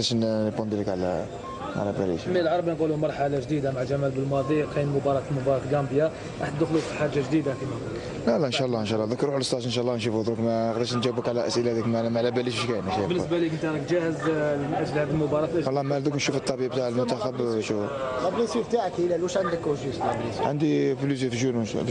نقدرش نبوندي لك على باريس. مي العرب نقولوا مرحله جديده مع جمال بالماضي، كاين مباراه غامبيا، راح تدخلوا في حاجه جديده كما لا ان شاء الله ذكروا على الستاج ان شاء الله نشوفوا. درك ما نقدرش نجاوبك على الاسئله هذيك، ما على باليش واش كاين. بالنسبه لك انت راك جاهز من اجل هذه المباراه؟ والله ما دوك نشوف الطبيب تاع المنتخب ونشوف. لا بليسير تاعك هلال واش عندك جوست لا بليسير؟ عندي بلوزيور في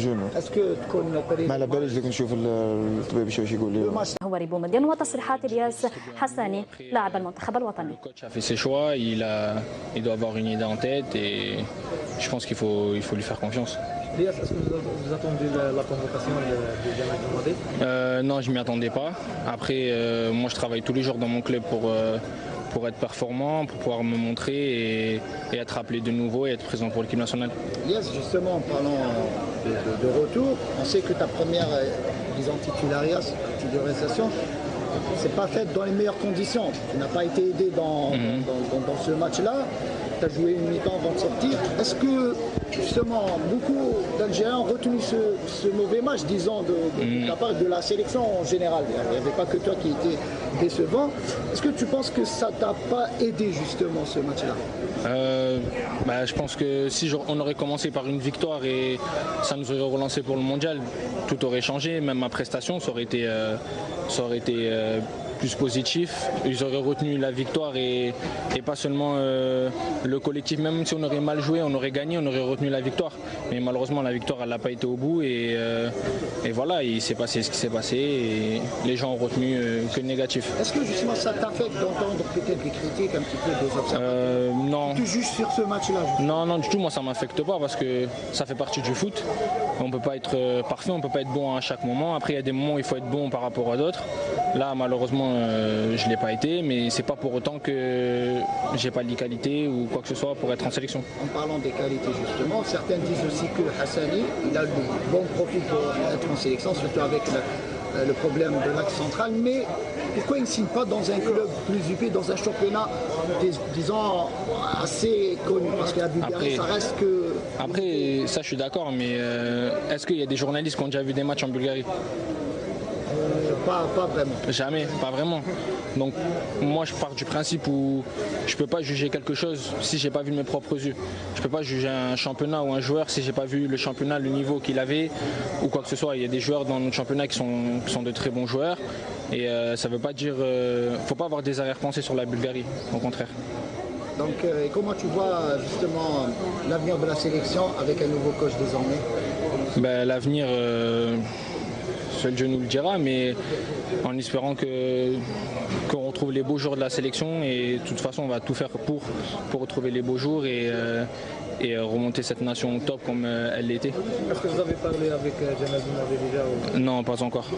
جونو. اسكو تكون ما على باليش دوك نشوف الطبيب واش يقول لي. هو ريبو مديان وتصريحات الياس حساني لاعب المنتخب الوطني. a fait ses choix, il doit avoir une idée en tête et je pense qu'il faut lui faire confiance. Elias, est-ce que vous attendez la convocation de Jamel Belmadi? Non, je ne m'y attendais pas. Après, moi je travaille tous les jours dans mon club pour être performant, pour pouvoir me montrer et être appelé de nouveau et être présent pour l'équipe nationale. Elias, justement, en parlant de retour, on sait que ta première, disons, titularisation, c'est pas faite dans les meilleures conditions. Tu n'as pas été aidé dans ce match-là. Tu as joué une mi-temps avant de sortir. Est-ce que, justement, beaucoup d'Algériens ont retenu ce mauvais match, disons, de la part de la sélection en général? Il n'y avait pas que toi qui étais décevant. Est-ce que tu penses que ça ne t'a pas aidé, justement, ce match-là? Je pense que si on aurait commencé par une victoire et ça nous aurait relancé pour le mondial, tout aurait changé. Même ma prestation, ça aurait été plus positif. Ils auraient retenu la victoire et pas seulement le collectif. Même si on aurait mal joué, on aurait gagné, on aurait retenu la victoire. Mais malheureusement, la victoire, elle n'a pas été au bout. Et voilà, il s'est passé ce qui s'est passé. Et les gens ont retenu que le négatif. Est-ce que justement ça t'affecte d'entendre peut-être des critiques, un petit peu des observateurs? Non. Tu juges sur ce match-là? Non, du tout. Moi, ça ne m'affecte pas parce que ça fait partie du foot. On ne peut pas être parfait, on ne peut pas être bon à chaque moment. Après, il y a des moments où il faut être bon par rapport à d'autres. Là, malheureusement, je ne l'ai pas été, mais ce n'est pas pour autant que je n'ai pas les qualités ou quoi que ce soit pour être en sélection. En parlant des qualités, justement, certains disent aussi que Hassani, il a le bon profil pour être en sélection, surtout avec le problème de l'axe central. Mais pourquoi il ne signe pas dans un club plus huppé, dans un championnat, disons, assez connu? Parce que la Bulgarie, ça reste que... Après, ça, je suis d'accord, mais est-ce qu'il y a des journalistes qui ont déjà vu des matchs en Bulgarie? Pas vraiment. Jamais, pas vraiment. Donc moi je pars du principe où je ne peux pas juger quelque chose si je n'ai pas vu de mes propres yeux. Je ne peux pas juger un championnat ou un joueur si je n'ai pas vu le championnat, le niveau qu'il avait ou quoi que ce soit. Il y a des joueurs dans notre championnat qui sont de très bons joueurs et ça ne veut pas dire... Il ne faut pas avoir des arrière-pensées sur la Bulgarie, au contraire. Donc comment tu vois justement l'avenir de la sélection avec un nouveau coach désormais? L'avenir... Seul Dieu nous le dira, mais en espérant qu'on retrouve les beaux jours de la sélection et de toute façon on va tout faire pour retrouver les beaux jours et remonter cette nation au top comme elle l'était. Est-ce que vous avez parlé avec Jamel Belmadi déjà ou... Non, pas encore.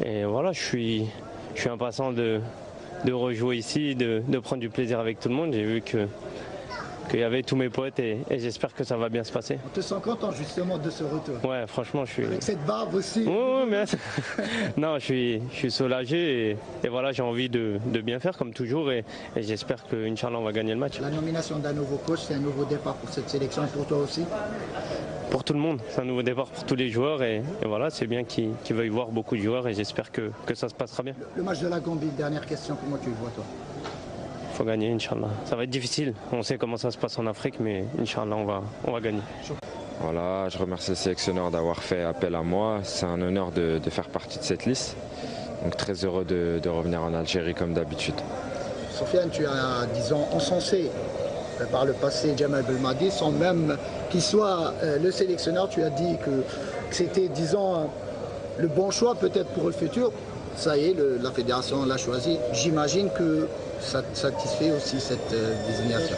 Et voilà, je suis impatient de rejouer ici, de prendre du plaisir avec tout le monde. J'ai vu qu'il y avait tous mes potes et j'espère que ça va bien se passer. On te sent content justement de ce retour? Ouais, franchement, je suis... Avec cette barbe aussi? Ouais, mais... non, je suis soulagé et voilà, j'ai envie de bien faire comme toujours et j'espère qu'Inch'Allah, on va gagner le match. La nomination d'un nouveau coach, c'est un nouveau départ pour cette sélection et pour toi aussi? Pour tout le monde, c'est un nouveau départ pour tous les joueurs et voilà, c'est bien qu'ils veuillent voir beaucoup de joueurs et j'espère que ça se passera bien. Le match de la Gambie, dernière question, comment tu le vois toi? Il faut gagner, Inch'Allah. Ça va être difficile, on sait comment ça se passe en Afrique, mais Inch'Allah, on va gagner. Voilà, je remercie le sélectionneur d'avoir fait appel à moi. C'est un honneur de faire partie de cette liste. Donc très heureux de revenir en Algérie comme d'habitude. Sofiane, tu as, disons, encensé par le passé Djemal Belmadi, sans même qu'il soit le sélectionneur. Tu as dit que c'était, disons, le bon choix peut-être pour le futur. Ça y est, la fédération l'a choisi. J'imagine que ça satisfait aussi cette désignation.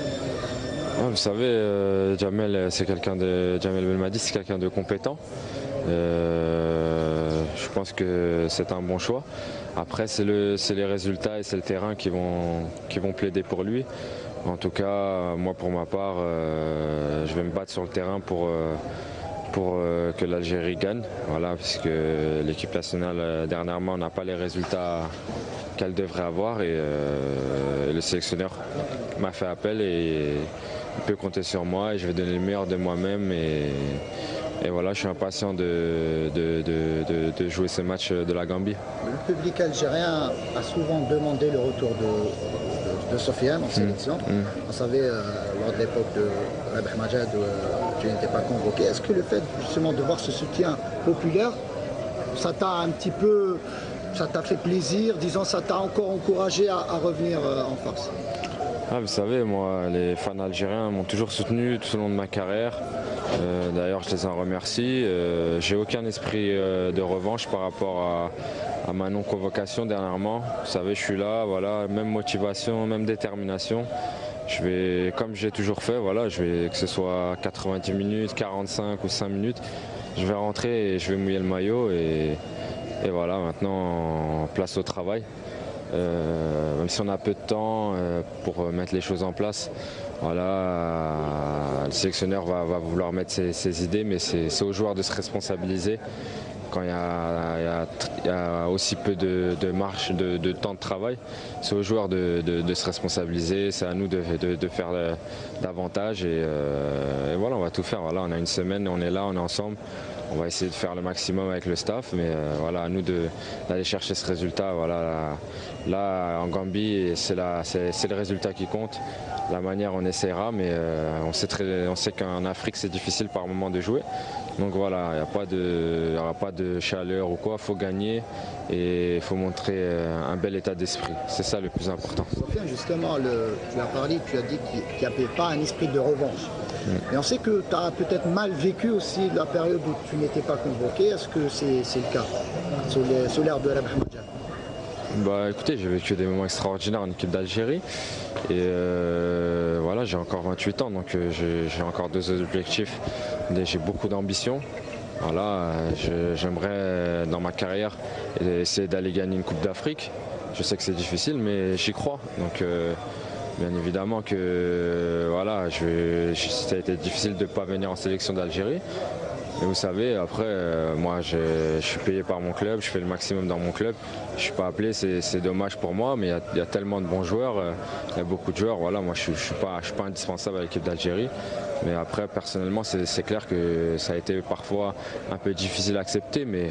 Ouais, vous savez, Djamel Belmadi, c'est quelqu'un de compétent. Je pense que c'est un bon choix. Après, c'est les résultats et c'est le terrain qui vont plaider pour lui. En tout cas, moi pour ma part, je vais me battre sur le terrain pour que l'Algérie gagne. Voilà, puisque l'équipe nationale dernièrement n'a pas les résultats qu'elle devrait avoir et le sélectionneur m'a fait appel et il peut compter sur moi et je vais donner le meilleur de moi-même et voilà, je suis impatient de jouer ce match de la Gambie. Le public algérien a souvent demandé le retour de Sofiane en sélection. On savait lors de l'époque de Rabih Majed où tu n'étais pas convoqué. Est-ce que le fait justement de voir ce soutien populaire, ça t'a un petit peu, ça t'a fait plaisir, disons, ça t'a encore encouragé à revenir en force? Vous savez, moi, les fans algériens m'ont toujours soutenu tout au long de ma carrière. D'ailleurs, je les en remercie. J'ai aucun esprit de revanche par rapport à ma non-convocation dernièrement. Vous savez, je suis là, voilà, même motivation, même détermination. Je vais, comme j'ai toujours fait, voilà, que ce soit 90 minutes, 45 ou 5 minutes, je vais rentrer et je vais mouiller le maillot. Et voilà, maintenant, place au travail. Même si on a peu de temps pour mettre les choses en place, voilà, le sélectionneur va vouloir mettre ses idées, mais c'est aux joueurs de se responsabiliser. Quand il y a aussi peu de marge, de temps de travail, c'est aux joueurs de se responsabiliser, c'est à nous de faire davantage et voilà, on va tout faire. Voilà, on a une semaine, on est là, on est ensemble. On va essayer de faire le maximum avec le staff, mais voilà, à nous d'aller chercher ce résultat. Voilà, là, en Gambie, c'est le résultat qui compte. La manière, on essaiera, mais on sait qu'en Afrique, c'est difficile par moment de jouer. Donc voilà, il n'y aura pas de chaleur ou quoi, il faut gagner et il faut montrer un bel état d'esprit. C'est ça le plus important. Sofiane, justement, tu as parlé, tu as dit qu'il n'y avait pas un esprit de revanche. Et on sait que tu as peut-être mal vécu aussi la période où tu n'étais pas convoqué. Est-ce que c'est le cas sous l'ère de Rabih Majed? Écoutez, j'ai vécu des moments extraordinaires en équipe d'Algérie et voilà, j'ai encore 28 ans, donc j'ai encore 2 objectifs. J'ai beaucoup d'ambition. Voilà, j'aimerais dans ma carrière essayer d'aller gagner une Coupe d'Afrique. Je sais que c'est difficile, mais j'y crois. Donc bien évidemment que voilà, ça a été difficile de ne pas venir en sélection d'Algérie. Mais vous savez, après, moi je suis payé par mon club, je fais le maximum dans mon club. Je ne suis pas appelé, c'est dommage pour moi, mais il y a tellement de bons joueurs, il y a beaucoup de joueurs. Voilà, moi je ne suis pas indispensable à l'équipe d'Algérie. Mais après, personnellement, c'est clair que ça a été parfois un peu difficile à accepter. Mais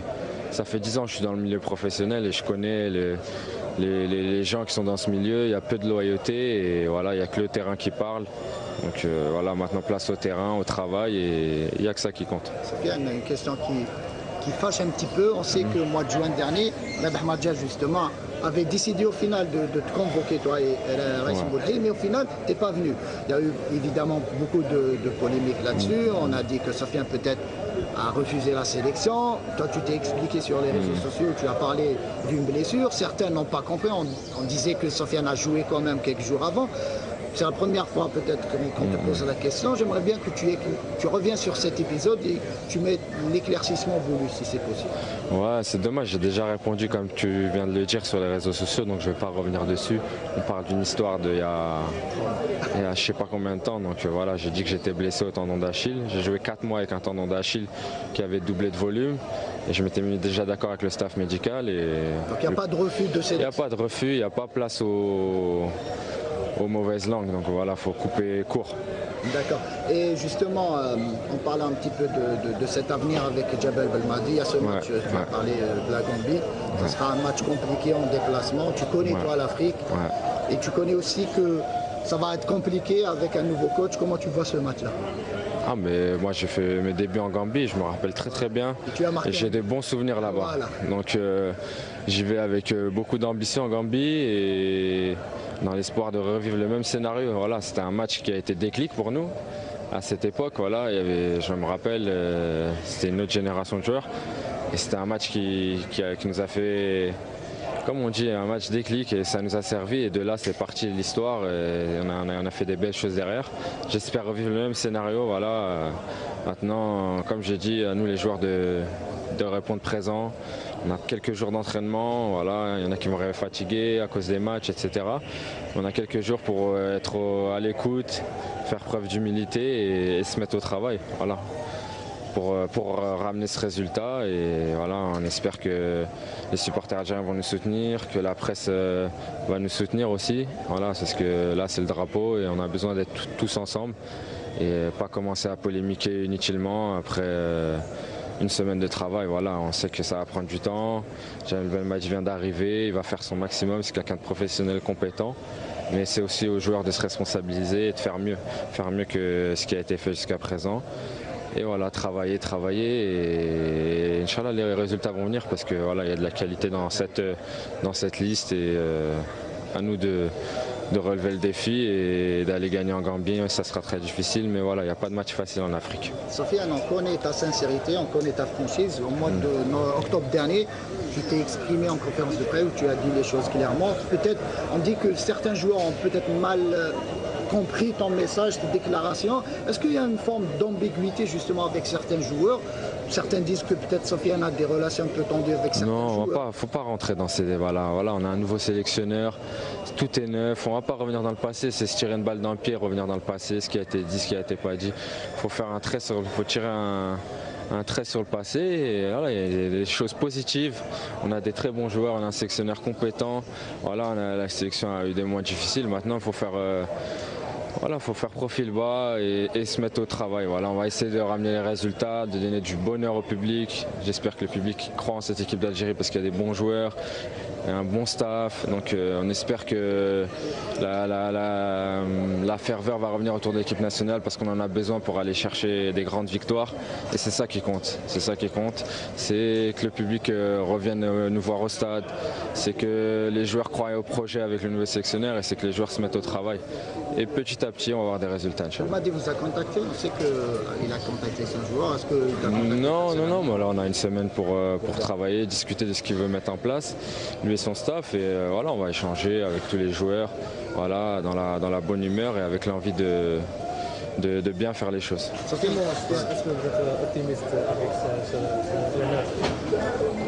ça fait 10 ans que je suis dans le milieu professionnel et je connais les gens qui sont dans ce milieu. Il y a peu de loyauté et voilà, il n'y a que le terrain qui parle. Donc voilà, maintenant place au terrain, au travail et il n'y a que ça qui compte. Sofiane, une question qui fâche un petit peu. On sait que le mois de juin dernier, Rabih Majed justement avait décidé au final de te convoquer toi et Raïssim Boulhaï, mais au final, tu n'es pas venu. Il y a eu évidemment beaucoup de polémiques là-dessus. On a dit que Sofiane peut-être a refusé la sélection. Toi, tu t'es expliqué sur les réseaux sociaux, tu as parlé d'une blessure. Certains n'ont pas compris. On disait que Sofiane a joué quand même quelques jours avant. C'est la première fois peut-être qu'on te pose la question. J'aimerais bien que tu reviens sur cet épisode et tu mets l'éclaircissement voulu si c'est possible. Ouais, c'est dommage, j'ai déjà répondu comme tu viens de le dire sur les réseaux sociaux, donc je ne vais pas revenir dessus. On parle d'une histoire d'il y a je ne sais pas combien de temps, donc voilà, j'ai dit que j'étais blessé au tendon d'Achille. J'ai joué 4 mois avec un tendon d'Achille qui avait doublé de volume et je m'étais mis déjà d'accord avec le staff médical. Donc il n'y a pas de refus de sélection? Il n'y a pas de refus, il n'y a pas place aux mauvaises langues, donc voilà, il faut couper court. D'accord. Et justement, on parle un petit peu de cet avenir avec Djemal Belmadi. Il y a ce match, tu as parlé de la Gambie. Ce sera un match compliqué en déplacement. Tu connais toi l'Afrique et tu connais aussi que ça va être compliqué avec un nouveau coach. Comment tu vois ce match-là? Ah mais moi j'ai fait mes débuts en Gambie, je me rappelle très bien. Et tu as marqué Et j'ai des bons souvenirs là-bas. Voilà. Donc j'y vais avec beaucoup d'ambition en Gambie et dans l'espoir de revivre le même scénario. Voilà, c'était un match qui a été déclic pour nous. À cette époque, voilà, il y avait, je me rappelle, c'était une autre génération de joueurs. Et c'était un match qui nous a fait, comme on dit, un match déclic et ça nous a servi. Et de là, c'est parti l'histoire et on a fait des belles choses derrière. J'espère revivre le même scénario. Voilà. Maintenant, comme j'ai dit, à nous les joueurs de répondre présent. On a quelques jours d'entraînement, voilà. Il y en a qui vont rêver fatigués à cause des matchs, etc. On a quelques jours pour être à l'écoute, faire preuve d'humilité et se mettre au travail. Voilà. Pour ramener ce résultat et voilà, on espère que les supporters algériens vont nous soutenir, que la presse va nous soutenir aussi. Voilà, parce que là c'est le drapeau et on a besoin d'être tous ensemble et pas commencer à polémiquer inutilement après une semaine de travail. Voilà, on sait que ça va prendre du temps. Jamel Belmadi vient d'arriver, il va faire son maximum, c'est quelqu'un de professionnel compétent. Mais c'est aussi aux joueurs de se responsabiliser et de faire mieux que ce qui a été fait jusqu'à présent. Et voilà, travailler et Inch'Allah les résultats vont venir parce que voilà, il y a de la qualité dans cette liste et à nous de relever le défi et d'aller gagner en Gambie. Ça sera très difficile, mais voilà, il n'y a pas de match facile en Afrique. Sofiane, on connaît ta sincérité, on connaît ta franchise. Au mois d'octobre dernier, tu t'es exprimé en conférence de presse où tu as dit les choses clairement. Peut-être, on dit que certains joueurs ont peut-être mal compris ton message, tes déclarations. Est-ce qu'il y a une forme d'ambiguïté justement avec certains joueurs? Certains disent que peut-être Sofiane a des relations un peu tendues avec certains joueurs. Non, faut pas rentrer dans ces débats-là. Voilà, on a un nouveau sélectionneur, tout est neuf. On ne va pas revenir dans le passé, c'est se tirer une balle dans le pied, revenir dans le passé, ce qui a été dit, ce qui a été pas dit. Faut tirer un trait sur le passé et voilà, il y a des choses positives. On a des très bons joueurs, on a un sélectionneur compétent. Voilà, la sélection a eu des mois difficiles. Maintenant, il faut faire profil bas et se mettre au travail. Voilà, on va essayer de ramener les résultats, de donner du bonheur au public. J'espère que le public croit en cette équipe d'Algérie parce qu'il y a des bons joueurs, et un bon staff. Donc on espère que la ferveur va revenir autour de l'équipe nationale parce qu'on en a besoin pour aller chercher des grandes victoires. Et c'est ça qui compte. C'est que le public revienne nous voir au stade. C'est que les joueurs croient au projet avec le nouveau sélectionneur et c'est que les joueurs se mettent au travail. Et petit à petit, on va avoir des résultats. Belmadi vous a contacté, on sait qu'il a contacté son joueur. Est-ce qu'il t'a contacté? Non, mais là on a une semaine pour travailler, discuter de ce qu'il veut mettre en place, lui et son staff, et voilà, on va échanger avec tous les joueurs, voilà, dans la bonne humeur et avec l'envie de bien faire les choses. Est-ce que vous êtes optimiste avec ce honneur?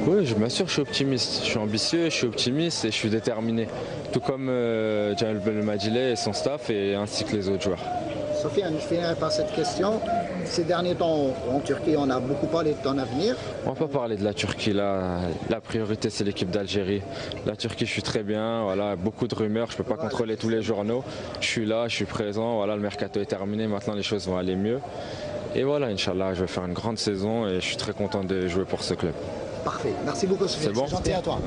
Oui, bien sûr, je suis optimiste. Je suis ambitieux, je suis optimiste et je suis déterminé. Tout comme Jamel Belmadi et son staff et ainsi que les autres joueurs. Sofiane, je finirai par cette question. Ces derniers temps, en Turquie, on a beaucoup parlé de ton avenir. On ne va pas parler de la Turquie là. La priorité, c'est l'équipe d'Algérie. La Turquie, je suis très bien. Voilà, beaucoup de rumeurs. Je ne peux pas contrôler tous les journaux. Je suis là, je suis présent. Voilà, le mercato est terminé. Maintenant, les choses vont aller mieux. Et voilà, Inch'Allah, je vais faire une grande saison et je suis très content de jouer pour ce club. Parfait. Merci beaucoup, Sofiane. C'est bon? C'est gentil à toi.